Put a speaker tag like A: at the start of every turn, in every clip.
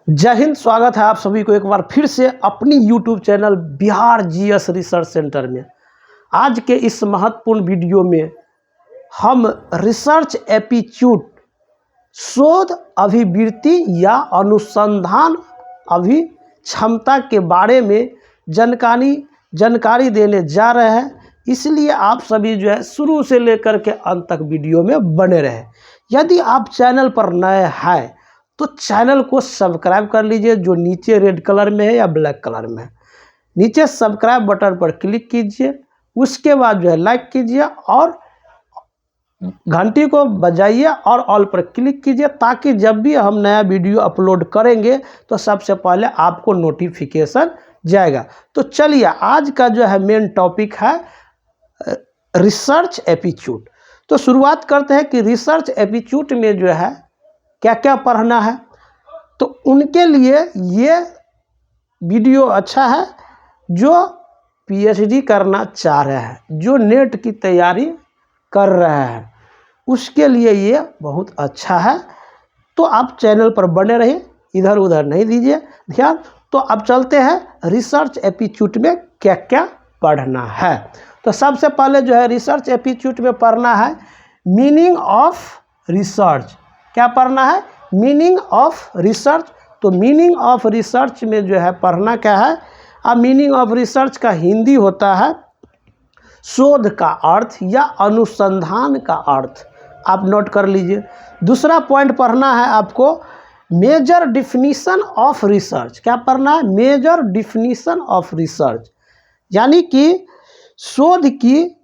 A: जय हिंद। स्वागत है आप सभी को एक बार फिर से अपनी YouTube channel Bihar GS research centre में। आज के इस महत्वपूर्ण वीडियो में हम रिसर्च एप्टीट्यूड शोध अभिवृत्ति या अनुसंधान क्षमता के बारे में जानकारी देने जा रहे हैं। इसलिए आप सभी जो है शुरू से लेकर के अंत तक वीडियो में बने रहें। यदि आप चैनल पर नए हैं तो चैनल को सब्सक्राइब कर लीजिए, जो नीचे रेड कलर में है या ब्लैक कलर में है। नीचे सब्सक्राइब बटन पर क्लिक कीजिए, उसके बाद जो है लाइक कीजिए और घंटी को बजाइए और ऑल पर क्लिक कीजिए, ताकि जब भी हम नया वीडियो अपलोड करेंगे तो सबसे पहले आपको नोटिफिकेशन जाएगा। तो चलिए, आज का जो है मेन टॉपिक है रिसर्च एप्टीट्यूड। तो शुरुआत करते हैं कि रिसर्च एप्टीट्यूड में जो है क्या क्या पढ़ना है। तो उनके लिए ये वीडियो अच्छा है जो पीएचडी करना चाह रहे हैं, जो नेट की तैयारी कर रहे हैं, उसके लिए ये बहुत अच्छा है। तो आप चैनल पर बने रहिए, इधर उधर नहीं दीजिए ध्यान। तो अब चलते हैं रिसर्च एप्टीट्यूड में क्या क्या पढ़ना है। तो सबसे पहले जो है रिसर्च एप्टीट्यूड में पढ़ना है मीनिंग ऑफ रिसर्च। क्या पढ़ना है? Meaning of research. तो मीनिंग ऑफ रिसर्च में जो है पढ़ना क्या है? अब मीनिंग ऑफ रिसर्च का हिंदी होता है शोध का अर्थ या अनुसंधान का अर्थ। आप नोट कर लीजिए। दूसरा पॉइंट पढ़ना है आपको मेजर डिफिनीशन ऑफ रिसर्च। क्या पढ़ना है? मेजर डिफिनीशन ऑफ रिसर्च, यानी कि शोध की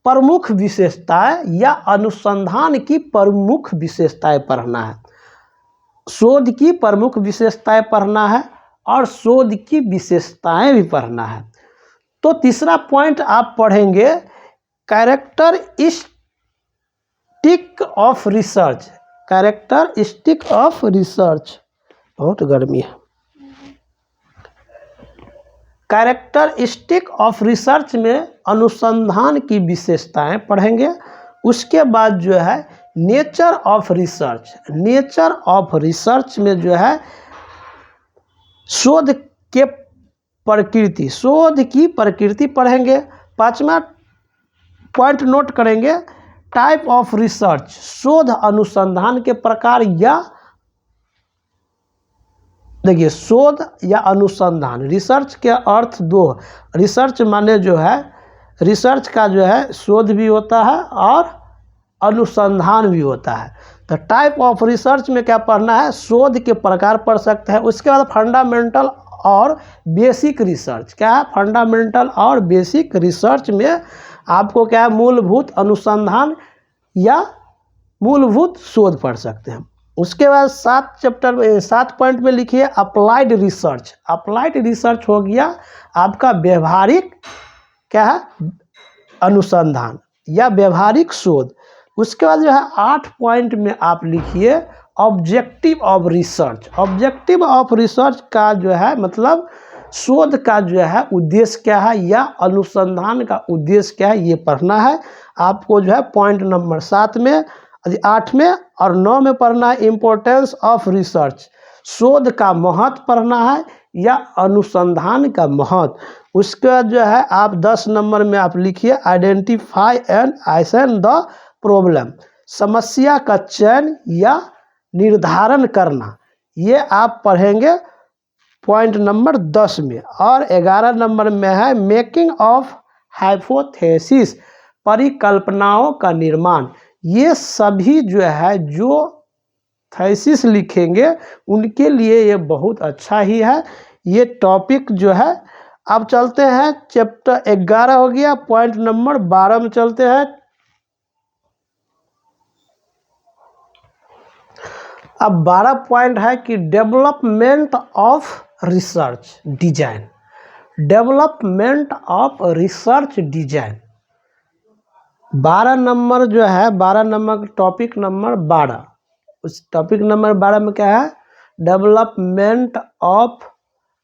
A: प्रमुख विशेषताएं या अनुसंधान की प्रमुख विशेषताएं पढ़ना है। शोध की प्रमुख विशेषताएं पढ़ना है और शोध की विशेषताएं भी पढ़ना है। तो तीसरा पॉइंट आप पढ़ेंगे characteristic of research. Characteristic of research, बहुत गर्मी है। कैरेक्टरिस्टिक ऑफ रिसर्च में अनुसंधान की विशेषताएं पढ़ेंगे। उसके बाद जो है nature of research. Nature of research में जो है शोध के प्रकृति, शोध की प्रकृति पढ़ेंगे। पांचवा पॉइंट नोट करेंगे टाइप ऑफ रिसर्च। शोध अनुसंधान के प्रकार, या देखिए शोध या अनुसंधान, रिसर्च के अर्थ दो। रिसर्च माने जो है रिसर्च का जो है शोध भी होता है और अनुसंधान भी होता है। तो टाइप ऑफ रिसर्च में क्या पढ़ना है? शोध के प्रकार पढ़ सकते हैं। उसके बाद फंडामेंटल और बेसिक रिसर्च। क्या है? फंडामेंटल और बेसिक रिसर्च में आपको क्या है? मूलभूत अनुसंधान या मूलभूत शोध पढ़ सकते हैं। उसके बाद 7 पॉइंट में लिखिए अप्लाइड रिसर्च। अप्लाइड रिसर्च हो गया आपका व्यवहारिक क्या है? अनुसंधान या व्यवहारिक शोध। उसके बाद जो है 8 पॉइंट में आप लिखिए objective of research. Objective of research का जो है मतलब शोध का जो है उद्देश्य क्या है या अनुसंधान का उद्देश्य क्या है, ये पढ़ना है आपको। जो है पॉइंट नंबर 7 में, 8 में और 9 में पढ़ना है इम्पोर्टेंस ऑफ रिसर्च। शोध का महत्व पढ़ना है या अनुसंधान का महत्व। उसके बाद जो है आप 10 नंबर में आप लिखिए आइडेंटिफाई एंड आइसन द प्रॉब्लम। समस्या का चयन या निर्धारण करना, ये आप पढ़ेंगे पॉइंट नंबर 10 में। और 11 नंबर में है मेकिंग ऑफ हाइपोथेसिस, परिकल्पनाओं का निर्माण। ये सभी जो है जो थीसिस लिखेंगे उनके लिए ये बहुत अच्छा ही है ये टॉपिक जो है। अब चलते हैं चैप्टर 11 हो गया, पॉइंट नंबर 12 में चलते हैं। अब 12 पॉइंट है कि development of research design. Development of research design 12 number जो है, 12 नंबर टॉपिक नंबर 12। उस टॉपिक नंबर 12 में क्या है? डेवलपमेंट ऑफ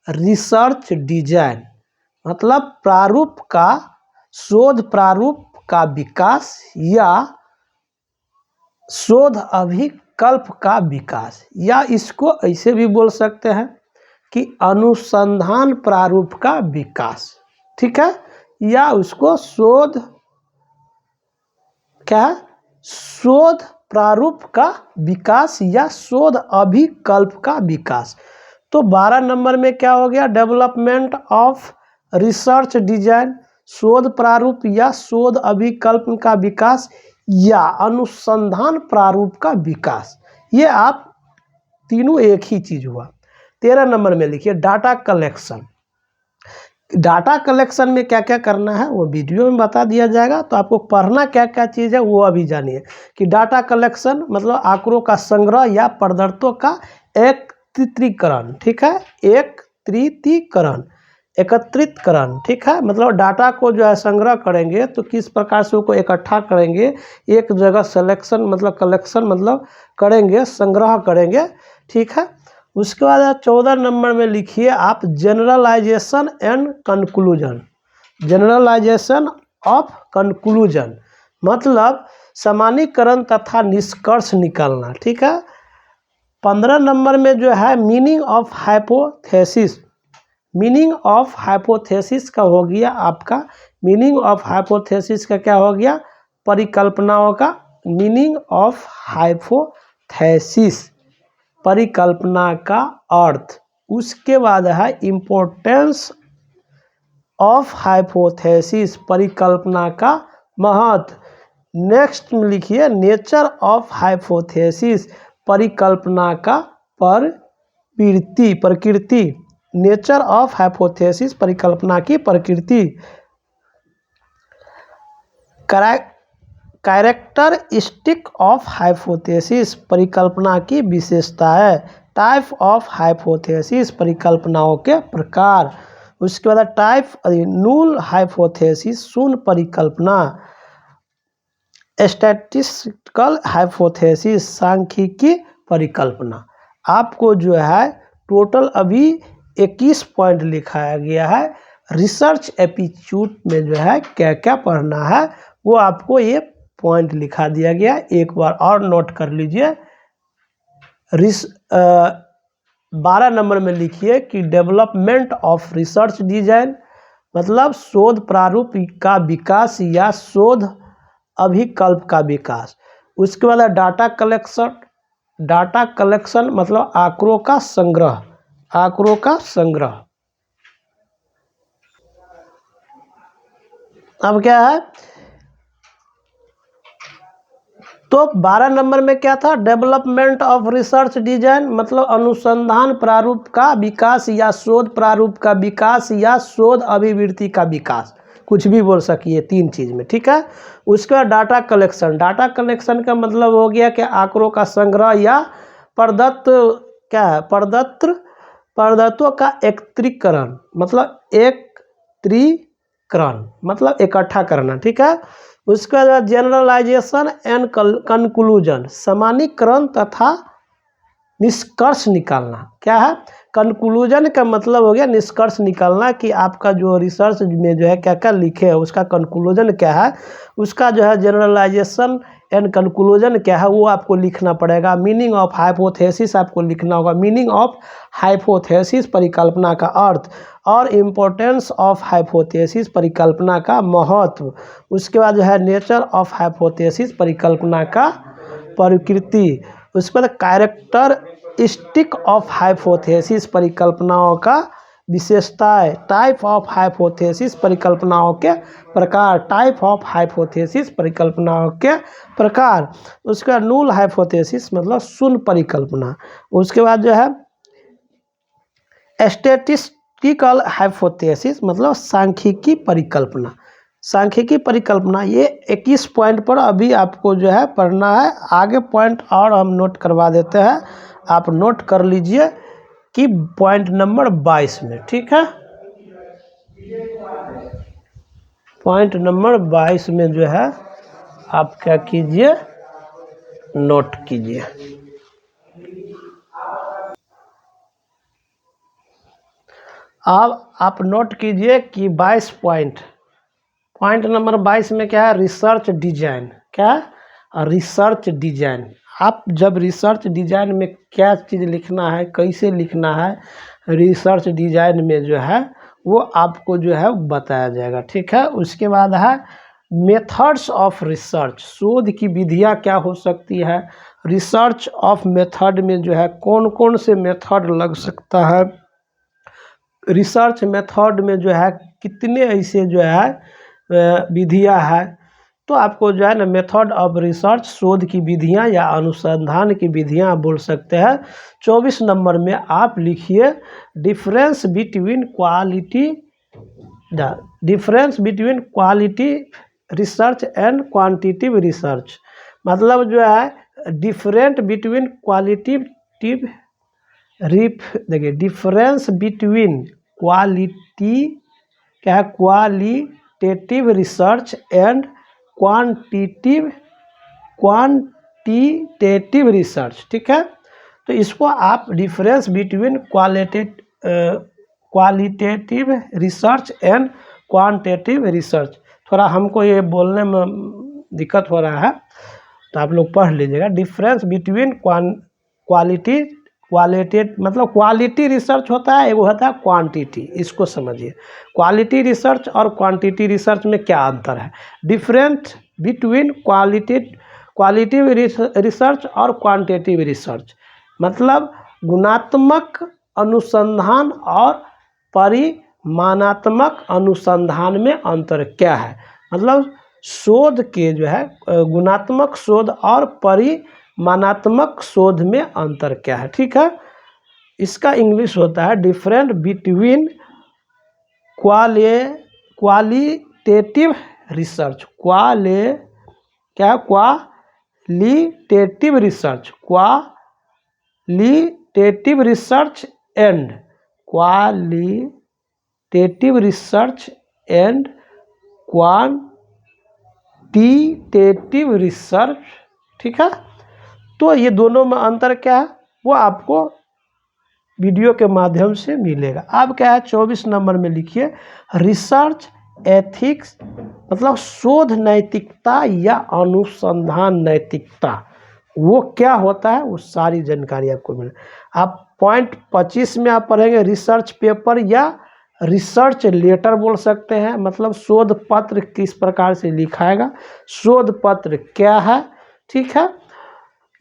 A: रिसर्च डिजाइन, मतलब प्रारूप का, शोध प्रारूप का विकास या शोध अभिकल्प का विकास, या इसको ऐसे भी बोल सकते हैं कि अनुसंधान प्रारूप का विकास, ठीक है, या उसको शोध क्या है, शोध प्रारूप का विकास या शोध अभिकल्प का विकास। तो 12 नंबर में क्या हो गया, डेवलपमेंट ऑफ रिसर्च डिजाइन, शोध प्रारूप या शोध अभिकल्प का विकास या अनुसंधान प्रारूप का विकास। ये आप तीनों एक ही चीज हुआ। 13 नंबर में लिखिए डाटा कलेक्शन। डाटा कलेक्शन में क्या क्या करना है वो वीडियो में बता दिया जाएगा, तो आपको पढ़ना क्या क्या चीज़ है वो अभी जानिए कि डाटा कलेक्शन मतलब आंकड़ों का संग्रह या पदार्थों का एकत्रीकरण, ठीक है, एकत्रितकरण, ठीक है, मतलब डाटा को जो है संग्रह करेंगे तो किस प्रकार से उसको इकट्ठा करेंगे, एक जगह सिलेक्शन मतलब कलेक्शन मतलब करेंगे, संग्रह करेंगे, ठीक है। उसके बाद 14 नंबर में लिखिए आप generalization and conclusion. Generalization of conclusion मतलब सामान्यीकरण तथा निष्कर्ष निकालना, ठीक है। 15 नंबर में जो है meaning of hypothesis. Meaning of hypothesis का हो गया आपका, मीनिंग ऑफ हाइपोथेसिस का क्या हो गया, परिकल्पनाओं का। मीनिंग ऑफ हाइपोथेसिस परिकल्पना का अर्थ। उसके बाद है इम्पोर्टेंस ऑफ हाइपोथेसिस परिकल्पना का महत्व। नेक्स्ट में लिखिए नेचर ऑफ हाइपोथेसिस परिकल्पना का प्रकृति। नेचर ऑफ हाइपोथेसिस परिकल्पना की प्रकृति। कैरेक्टरिस्टिक ऑफ हाइपोथेसिस परिकल्पना की विशेषताएं। टाइप ऑफ हाइपोथेसिस परिकल्पनाओं के प्रकार। उसके बाद टाइप नूल हाइपोथेसिस शून्य परिकल्पना। स्टैटिस्टिकल हाइपोथेसिस सांख्यिकी परिकल्पना। आपको जो है टोटल अभी 21 पॉइंट लिखाया गया है। रिसर्च एप्टीट्यूड में जो है क्या क्या पढ़ना है वो आपको ये पॉइंट लिखा दिया गया, एक बार और नोट कर लीजिए। 12 नंबर में लिखिए कि डेवलपमेंट ऑफ रिसर्च डिजाइन मतलब शोध प्रारूप का विकास या शोध अभिकल्प का विकास। उसके बाद डाटा कलेक्शन मतलब आंकड़ों का संग्रह। अब क्या है, तो 12 नंबर में क्या था, डेवलपमेंट ऑफ रिसर्च डिजाइन मतलब अनुसंधान प्रारूप का विकास या शोध प्रारूप का विकास या शोध अभिवृत्ति का विकास, कुछ भी बोल सकिए, 3 चीज में, ठीक है। उसका डाटा कलेक्शन का मतलब हो गया कि आंकड़ों का संग्रह या पदार्थों का एकत्रीकरण मतलब इकट्ठा करना, ठीक है। उसका बाद जनरलाइजेशन एंड कंक्लूजन सामान्यीकरण तथा निष्कर्ष निकालना। क्या है, कंक्लूजन का मतलब हो गया निष्कर्ष निकालना कि आपका जो रिसर्च में जो है क्या क्या लिखे है उसका कंक्लूजन क्या है, उसका जो है जनरलाइजेशन एंड कंक्लूजन क्या है वो आपको लिखना पड़ेगा। मीनिंग ऑफ हाइपोथेसिस आपको लिखना होगा। मीनिंग ऑफ हाइपोथेसिस परिकल्पना का अर्थ और इम्पोर्टेंस ऑफ हाइपोथेसिस परिकल्पना का महत्व। उसके बाद जो है नेचर ऑफ हाइपोथेसिस परिकल्पना का प्रकृति। उसके बाद कैरेक्टरिस्टिक ऑफ हाइपोथेसिस परिकल्पनाओं का विशेषताएं। टाइप ऑफ हाइपोथेसिस परिकल्पनाओं के प्रकार। उसके बाद नूल हाइपोथेसिस मतलब शून्य परिकल्पना। उसके बाद जो है स्टैटिस्टिकल हाइपोथेसिस मतलब सांख्यिकी परिकल्पना। ये 21 पॉइंट पर अभी आपको जो है पढ़ना है। आगे पॉइंट और हम नोट करवा देते हैं, आप नोट कर लीजिए कि पॉइंट नंबर 22 में, ठीक है। पॉइंट नंबर 22 में जो है आप क्या कीजिए, नोट कीजिए। अब आप नोट कीजिए कि 22 पॉइंट नंबर 22 में क्या है, रिसर्च डिजाइन। क्या है, रिसर्च डिजाइन। आप जब रिसर्च डिज़ाइन में क्या चीज़ लिखना है, कैसे लिखना है, रिसर्च डिज़ाइन में जो है वो आपको जो है बताया जाएगा। ठीक है, उसके बाद है मेथड्स ऑफ रिसर्च, शोध की विधियाँ क्या हो सकती है। रिसर्च ऑफ मेथड में जो है कौन कौन से मेथड लग सकता है, रिसर्च मेथड में जो है कितने ऐसे जो है विधियाँ है। तो आपको जो है ना मेथड ऑफ रिसर्च, शोध की विधियाँ या अनुसंधान की विधियाँ बोल सकते हैं। 24 नंबर में आप लिखिए difference between quality research and quantitative research. मतलब जो है डिफरेंट बिटवीन क्वालिटेटिव देखिए difference between qualitative research and quantitative research. ठीक है, तो इसको आप difference between qualitative research and quantitative research, थोड़ा हमको ये बोलने में दिक्कत हो रहा है तो आप लोग पढ़ लीजिएगा। डिफरेंस बिटवीन क्वालिटेटिव मतलब क्वालिटी रिसर्च होता है, एगो होता है क्वांटिटी, इसको समझिए। क्वालिटी रिसर्च और क्वांटिटी रिसर्च में क्या अंतर है। डिफरेंट बिटवीन क्वालिटिव रिसर्च और क्वांटिटिव रिसर्च मतलब गुणात्मक अनुसंधान और परिमाणात्मक अनुसंधान में अंतर क्या है। मतलब शोध के जो है गुणात्मक शोध और परिमाणात्मक शोध में अंतर क्या है। ठीक है, इसका इंग्लिश होता है different between qualitative research, qualitative research and quantitative research. ठीक है, तो ये दोनों में अंतर क्या है वो आपको वीडियो के माध्यम से मिलेगा। अब क्या है 24 नंबर में लिखिए रिसर्च एथिक्स मतलब शोध नैतिकता या अनुसंधान नैतिकता, वो क्या होता है वो सारी जानकारी आपको मिले। आप पॉइंट 25 में आप पढ़ेंगे रिसर्च पेपर या रिसर्च लेटर बोल सकते हैं, मतलब शोध पत्र किस प्रकार से लिखाएगा, शोध पत्र क्या है। ठीक है,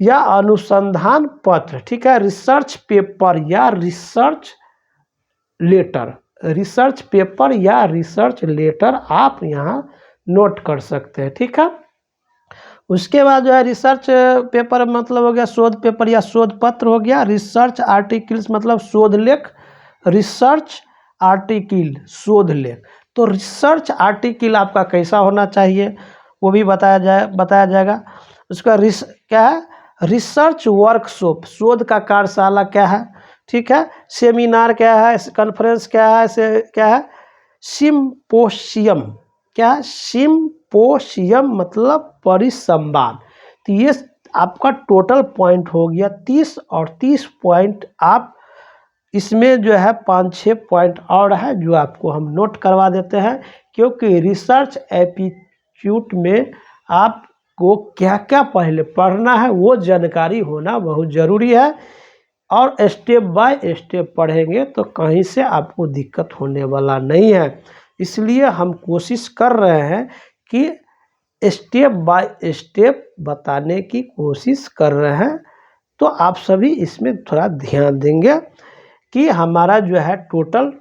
A: या अनुसंधान पत्र। ठीक है, रिसर्च पेपर या रिसर्च लेटर आप यहाँ नोट कर सकते हैं। ठीक है, उसके बाद जो है रिसर्च पेपर मतलब हो गया शोध पेपर या शोध पत्र हो गया। रिसर्च आर्टिकल्स मतलब शोध लेख, रिसर्च आर्टिकल शोध लेख। तो रिसर्च आर्टिकल आपका कैसा होना चाहिए वो भी बताया जाएगा। उसका क्या है रिसर्च वर्कशॉप, शोध का कार्यशाला क्या है। ठीक है, सेमिनार क्या है, कॉन्फ्रेंस क्या है, क्या है सिम्पोशियम, क्या है सिम्पोशियम मतलब परिसंवाद। तो ये आपका टोटल पॉइंट हो गया 30 और 30 पॉइंट आप इसमें जो है 5-6 पॉइंट और है जो आपको हम नोट करवा देते हैं, क्योंकि रिसर्च एप्टीट्यूड में आपको क्या क्या पहले पढ़ना है वो जानकारी होना बहुत ज़रूरी है। और स्टेप बाय स्टेप पढ़ेंगे तो कहीं से आपको दिक्कत होने वाला नहीं है। इसलिए हम कोशिश कर रहे हैं कि स्टेप बाय स्टेप बताने की कोशिश कर रहे हैं। तो आप सभी इसमें थोड़ा ध्यान देंगे कि हमारा जो है टोटल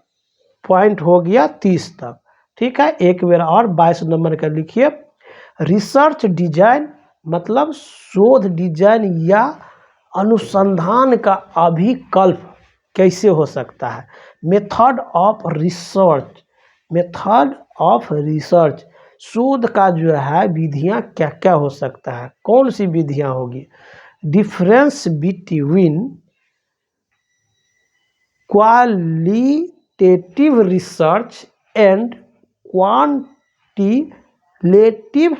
A: पॉइंट हो गया 30 तक। ठीक है, एक बार और 22 नंबर का लिखिए रिसर्च डिजाइन मतलब शोध डिजाइन या अनुसंधान का अभिकल्प कैसे हो सकता है। मेथड ऑफ रिसर्च शोध का जो है विधियाँ क्या क्या हो सकता है, कौन सी विधियाँ होगी। Difference between qualitative research and quantitative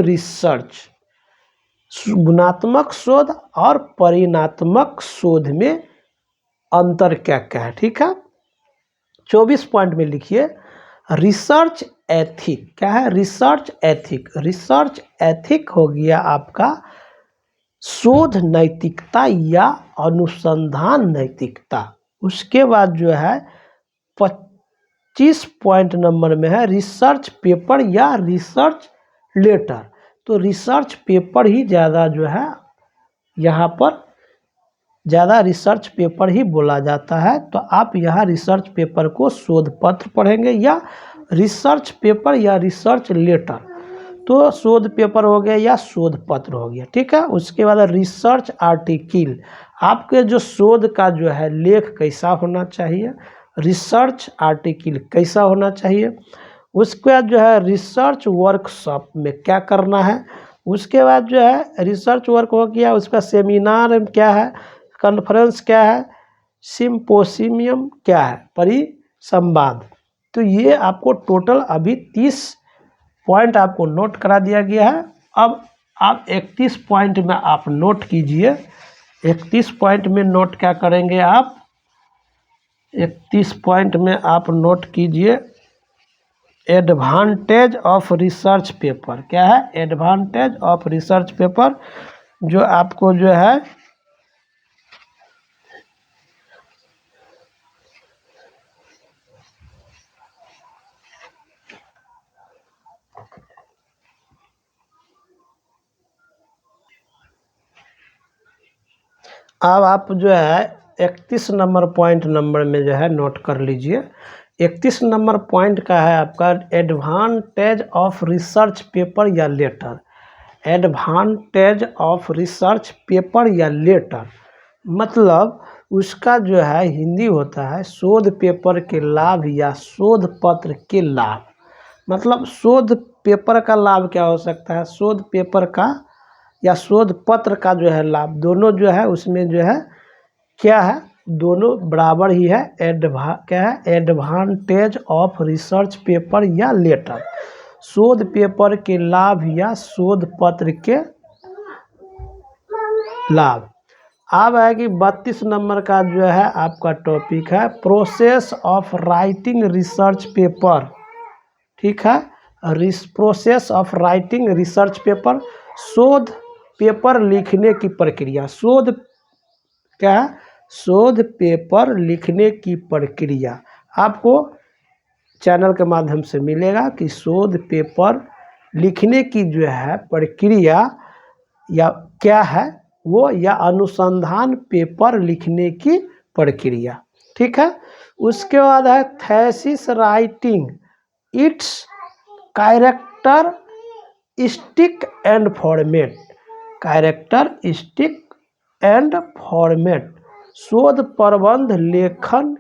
A: research गुणात्मक शोध और परिमाणात्मक शोध में अंतर क्या क्या है। ठीक है, 24 पॉइंट में लिखिए रिसर्च एथिक क्या है? Research ethic. रिसर्च एथिक हो गया आपका शोध नैतिकता या अनुसंधान नैतिकता। उसके बाद जो है 25 पॉइंट नंबर में है रिसर्च पेपर या रिसर्च लेटर। तो रिसर्च पेपर ही ज़्यादा जो है यहाँ पर ज़्यादा रिसर्च पेपर ही बोला जाता है। तो आप यहाँ रिसर्च पेपर को शोध पत्र पढ़ेंगे या रिसर्च पेपर या रिसर्च लेटर। तो शोध पेपर हो गया या शोध पत्र हो गया, ठीक है। उसके बाद रिसर्च आर्टिकल, आपके जो शोध का जो है लेख कैसा होना चाहिए, रिसर्च आर्टिकल कैसा होना चाहिए। उसके बाद जो है रिसर्च वर्कशॉप में क्या करना है। उसके बाद जो है रिसर्च वर्क हो गया, उसका सेमिनार क्या है, कॉन्फ्रेंस क्या है, सिम्पोसियम क्या है, परिसंवाद। तो ये आपको टोटल अभी 30 पॉइंट आपको नोट करा दिया गया है। अब आप 31 पॉइंट में आप नोट कीजिए। 31 पॉइंट में नोट क्या करेंगे आप, 31 पॉइंट में आप नोट कीजिए एडवांटेज ऑफ रिसर्च पेपर। क्या है? एडवांटेज ऑफ रिसर्च पेपर, जो आपको जो है अब आप जो है 31 नंबर पॉइंट नंबर में जो है नोट कर लीजिए। 31 नंबर पॉइंट का है आपका एडवांटेज ऑफ रिसर्च पेपर या letter. Advantage of research paper या लेटर मतलब उसका जो है हिंदी होता है शोध पेपर के लाभ या शोध पत्र के लाभ। मतलब शोध पेपर का लाभ क्या हो सकता है, शोध पेपर का या शोध पत्र का जो है लाभ, दोनों जो है उसमें जो है क्या है, दोनों बराबर ही है। क्या है? एडवांटेज ऑफ रिसर्च पेपर या लेटर, शोध पेपर के लाभ या शोध पत्र के लाभ। अब है कि 32 नंबर का जो है आपका टॉपिक है process of writing research paper. ठीक है, process of writing research paper, शोध पेपर लिखने की प्रक्रिया। शोध क्या है? शोध पेपर लिखने की प्रक्रिया आपको चैनल के माध्यम से मिलेगा कि शोध पेपर लिखने की जो है प्रक्रिया या क्या है वो, या अनुसंधान पेपर लिखने की प्रक्रिया। ठीक है। उसके बाद है thesis writing, it's characteristic and format. Characteristic and format, शोध प्रबंध लेखन,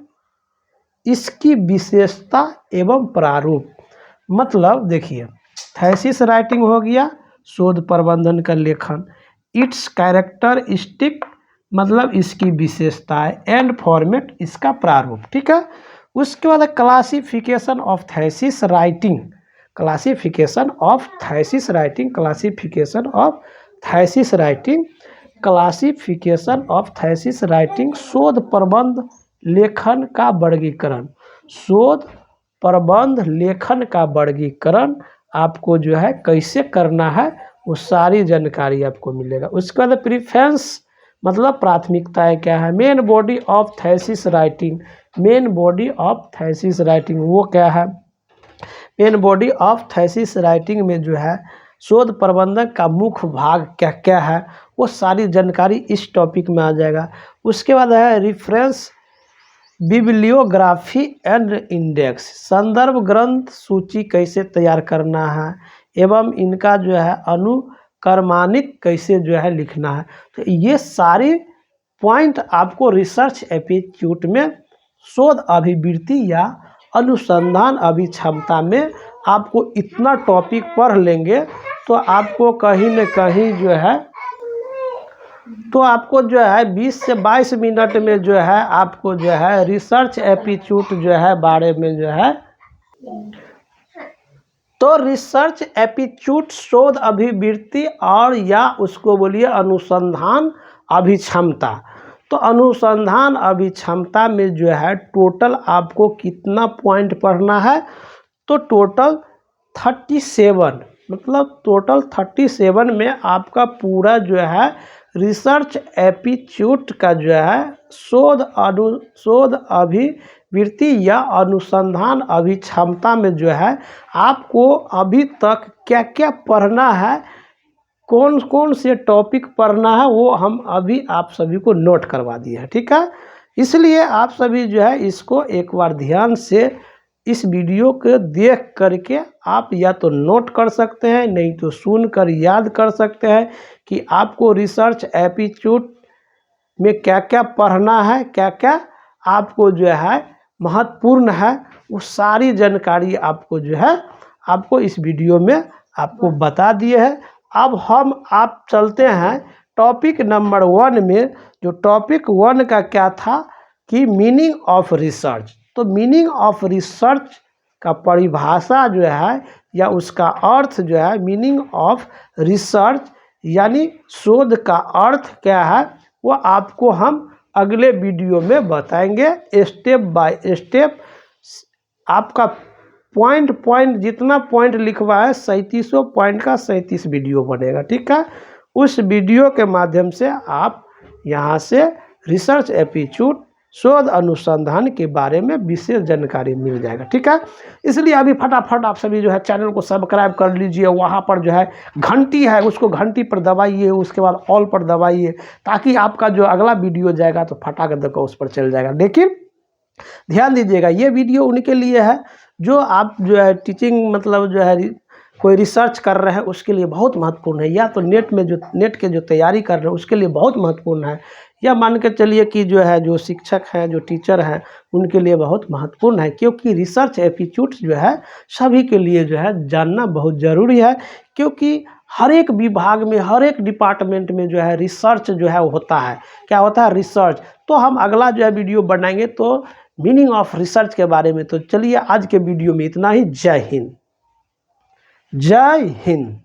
A: इसकी विशेषता एवं प्रारूप। मतलब देखिए थीसिस राइटिंग हो गया शोध प्रबंधन का लेखन, इट्स कैरेक्टरिस्टिक मतलब इसकी विशेषता है, एंड फॉर्मेट इसका प्रारूप। ठीक है। उसके बाद classification of thesis writing, classification of thesis writing, classification of thesis writing, classification of thesis writing, शोध प्रबंध लेखन का वर्गीकरण। शोध प्रबंध लेखन का वर्गीकरण आपको जो है कैसे करना है वो सारी जानकारी आपको मिलेगा। उसके बाद प्रीफरेंस मतलब प्राथमिकताएं क्या है। Main body of thesis writing, main body of thesis writing वो क्या है। Main body of thesis writing में जो है शोध प्रबंधन का मुख्य भाग क्या क्या है वो सारी जानकारी इस टॉपिक में आ जाएगा। उसके बाद है रेफरेंस बिब्लियोग्राफी एंड इंडेक्स, संदर्भ ग्रंथ सूची कैसे तैयार करना है एवं इनका जो है अनुक्रमानिक कैसे जो है लिखना है। तो ये सारी पॉइंट आपको रिसर्च एप्टीट्यूड में शोध अभिवृत्ति या अनुसंधान अभिक्षमता में आपको इतना टॉपिक पढ़ लेंगे तो आपको कहीं न कहीं जो है तो आपको जो है 20 से 22 मिनट में जो है आपको जो है रिसर्च एप्टीट्यूड जो है बारे में जो है तो रिसर्च एप्टीट्यूड शोध अभिवृत्ति और या उसको बोलिए अनुसंधान अभिक्षमता। तो अनुसंधान अभिक्षमता में जो है टोटल आपको कितना पॉइंट पढ़ना है तो टोटल 37, मतलब टोटल 37 में आपका पूरा जो है रिसर्च एप्टीट्यूड का जो है शोध अभिवृत्ति या अनुसंधान अभिक्षमता में जो है आपको अभी तक क्या क्या पढ़ना है, कौन कौन से टॉपिक पढ़ना है, वो हम अभी आप सभी को नोट करवा दिए हैं। ठीक है, इसलिए आप सभी जो है इसको एक बार ध्यान से इस वीडियो को देख करके आप या तो नोट कर सकते हैं, नहीं तो सुन कर याद कर सकते हैं कि आपको रिसर्च एप्टीट्यूड में क्या क्या पढ़ना है, क्या क्या आपको जो है महत्वपूर्ण है, वो सारी जानकारी आपको जो है आपको इस वीडियो में आपको बता दिए हैं। अब आप चलते हैं टॉपिक नंबर 1 में। जो टॉपिक 1 का क्या था कि मीनिंग ऑफ रिसर्च। तो मीनिंग ऑफ रिसर्च का परिभाषा जो है या उसका अर्थ जो है, मीनिंग ऑफ रिसर्च यानी शोध का अर्थ क्या है, वो आपको हम अगले वीडियो में बताएंगे स्टेप बाय स्टेप। आपका पॉइंट जितना पॉइंट लिखवा है 3700 पॉइंट का 37 वीडियो बनेगा। ठीक है, उस वीडियो के माध्यम से आप यहाँ से रिसर्च एप्टीट्यूड शोध अनुसंधान के बारे में विशेष जानकारी मिल जाएगा। ठीक है, इसलिए अभी फटाफट आप सभी जो है चैनल को सब्सक्राइब कर लीजिए। वहाँ पर जो है घंटी है, उसको घंटी पर दबाइए, उसके बाद ऑल पर दबाइए, ताकि आपका जो अगला वीडियो जाएगा तो फटाक देकर उस पर चल जाएगा। लेकिन ध्यान दीजिएगा, ये वीडियो उनके लिए है जो आप जो है टीचिंग मतलब जो है कोई रिसर्च कर रहे हैं उसके लिए बहुत महत्वपूर्ण है, या तो नेट के जो तैयारी कर रहे हैं उसके लिए बहुत महत्वपूर्ण है, या मान के चलिए कि जो है जो शिक्षक हैं, जो टीचर हैं, उनके लिए बहुत महत्वपूर्ण है। क्योंकि रिसर्च एप्टीट्यूड जो है सभी के लिए जो है जानना बहुत ज़रूरी है। क्योंकि हर एक विभाग में, हर एक डिपार्टमेंट में जो है रिसर्च जो है होता है। क्या होता है? रिसर्च। तो हम अगला जो है वीडियो बनाएंगे तो मीनिंग ऑफ रिसर्च के बारे में। तो चलिए आज के वीडियो में इतना ही। जय हिंद, जय हिंद।